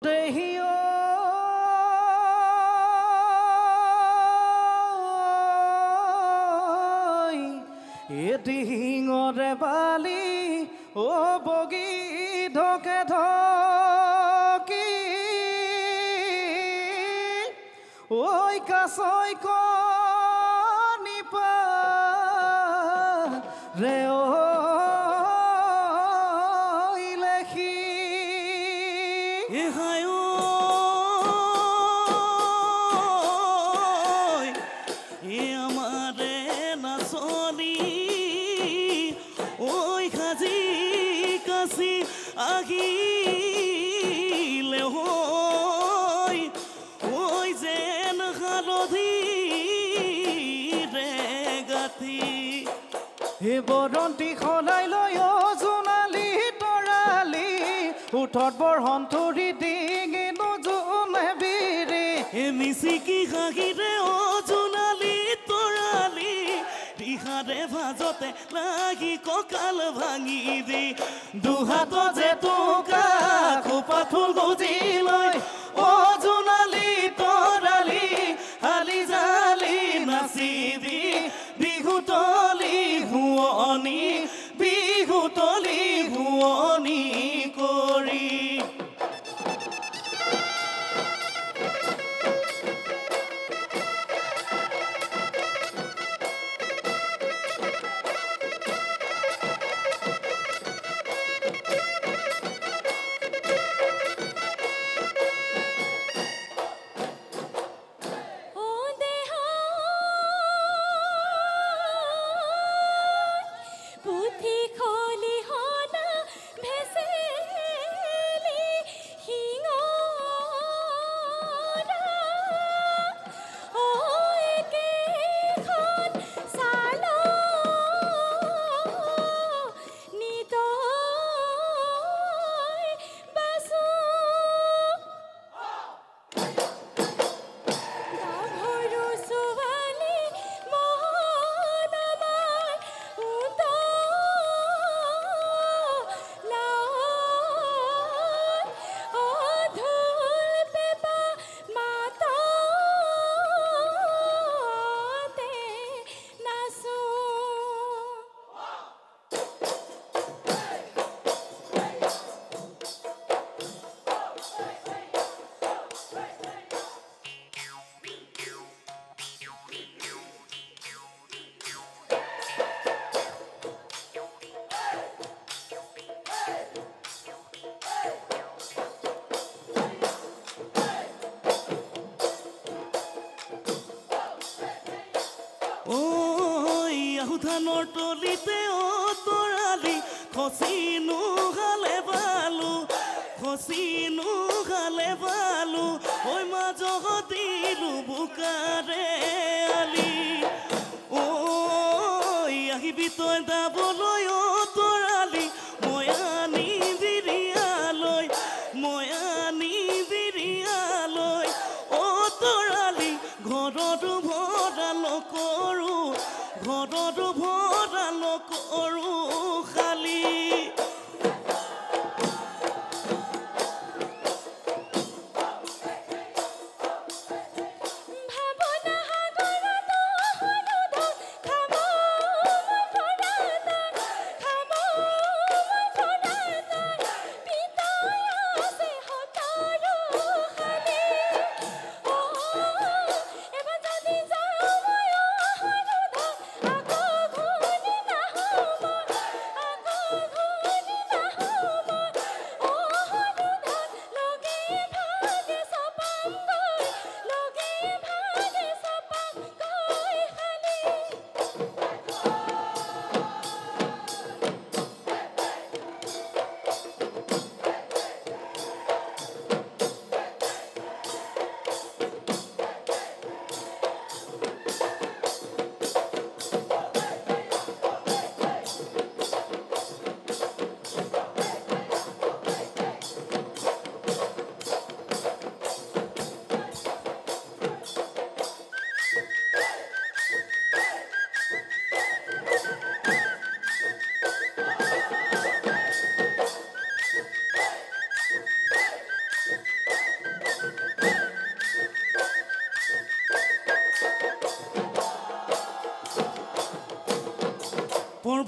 দেহিও এদিঙৰে বালি ও বগি ঢকে ঢকি ঐ কাছই কণী পাৰে ঐ লেখি আমারে নাচনি ওই খাজি কাছি আহিলে হই ওই যেন হালধি রে গাথি হে বদন্তি সলাই লৈ জোনালী তৰালি উঠত বৰ সন্তুৰি ডিঙি নোজোনে বিৰি হে মিচিকি হাঁহিৰে জোনালী তৰালি দিহাৰে ভাজতে লাগি কঁকাল ভাঙি দি দুহাত যে টোকা খোপাত ফুল গুজি লৈ জোনালী তৰালি হালি জালি নাচিবি বিহুতলি হুৱনি বিহুতলি হুৱনি কৰি ধানৰ তলিতে তৰালি খচিনো গালে বালু খচিনো গালে বালু ঐ মাজত দিলো বোকাৰে আলি ঐ আহিবি তই দাবলৈ তৰালি মই আনি বিৰিয়ালৈ মই আনি বিৰিয়ালৈ তৰালি ঘৰত ভৰাল কৰোঁ ঘৰত ভৰাল কৰোঁ খালি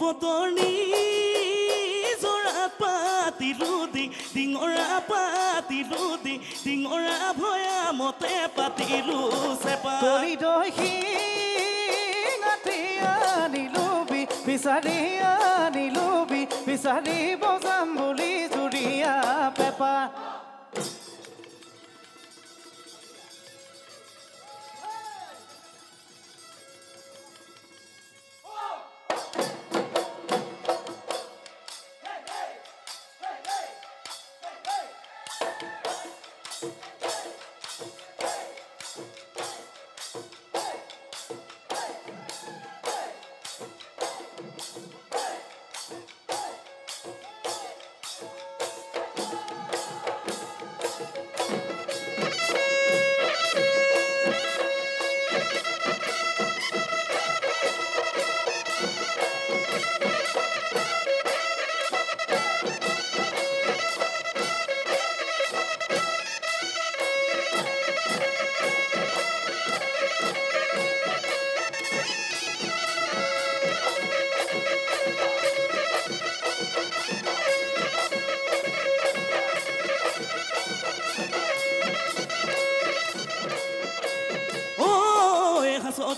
মতনি জৰা পাতিলো ডিঙৰা পাতিলো ডিঙৰা ভয়া মতে পাতিলো চেপা কৰি দৈ শিঙাতি আনিলোবি বিচাৰি আনিলোবি বিচাৰি বজাম বুলি জুৰিয়া পেপা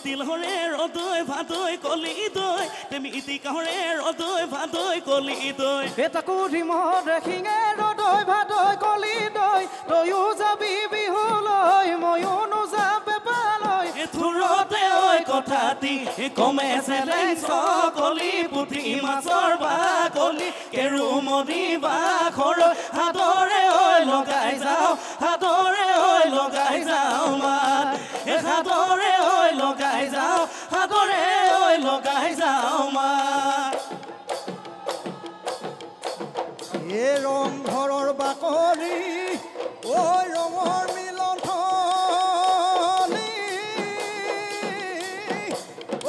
তিল হৰে ৰদৈ ভাদৈ কলি দৈ তেমি ইতি কাহৰে ৰদৈ ভাদৈ কলি দৈ এটা কুৰি মহৰে শিঙে ৰদৈ ভাদৈ কলি দৈ তয়ো যাবি বিহুলৈ ময়ো নোযাম পেপালৈ থুৰতে ঐ কথাটি কমে চেলেঞ্চ কলি পুঠি মাছৰ বাকলি কেৰুমণি বাখৰ হাতৰে ঐ লগাই যাওঁ হাতৰে ঐ লগাই যাওঁ মাত হাতৰে ঐ লগাই যাওঁ হাতৰে ঐ লগাই যাওঁ মাত এ ৰং ঘৰৰ বাকলি ঐ ৰঙৰ মিলন থলি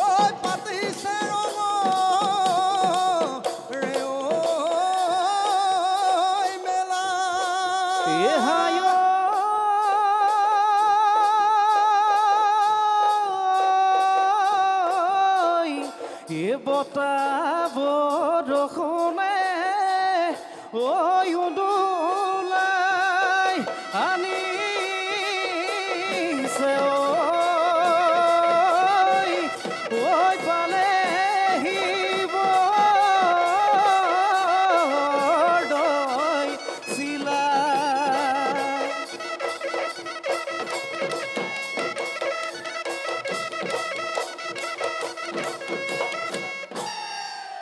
ঐ পাতিছে ৰঙ ৰে ঐ মেলা বতাহ বৰষুণে ঐ উদুলাই আনিছে ঐ পালেহি বৰদৈ চিলা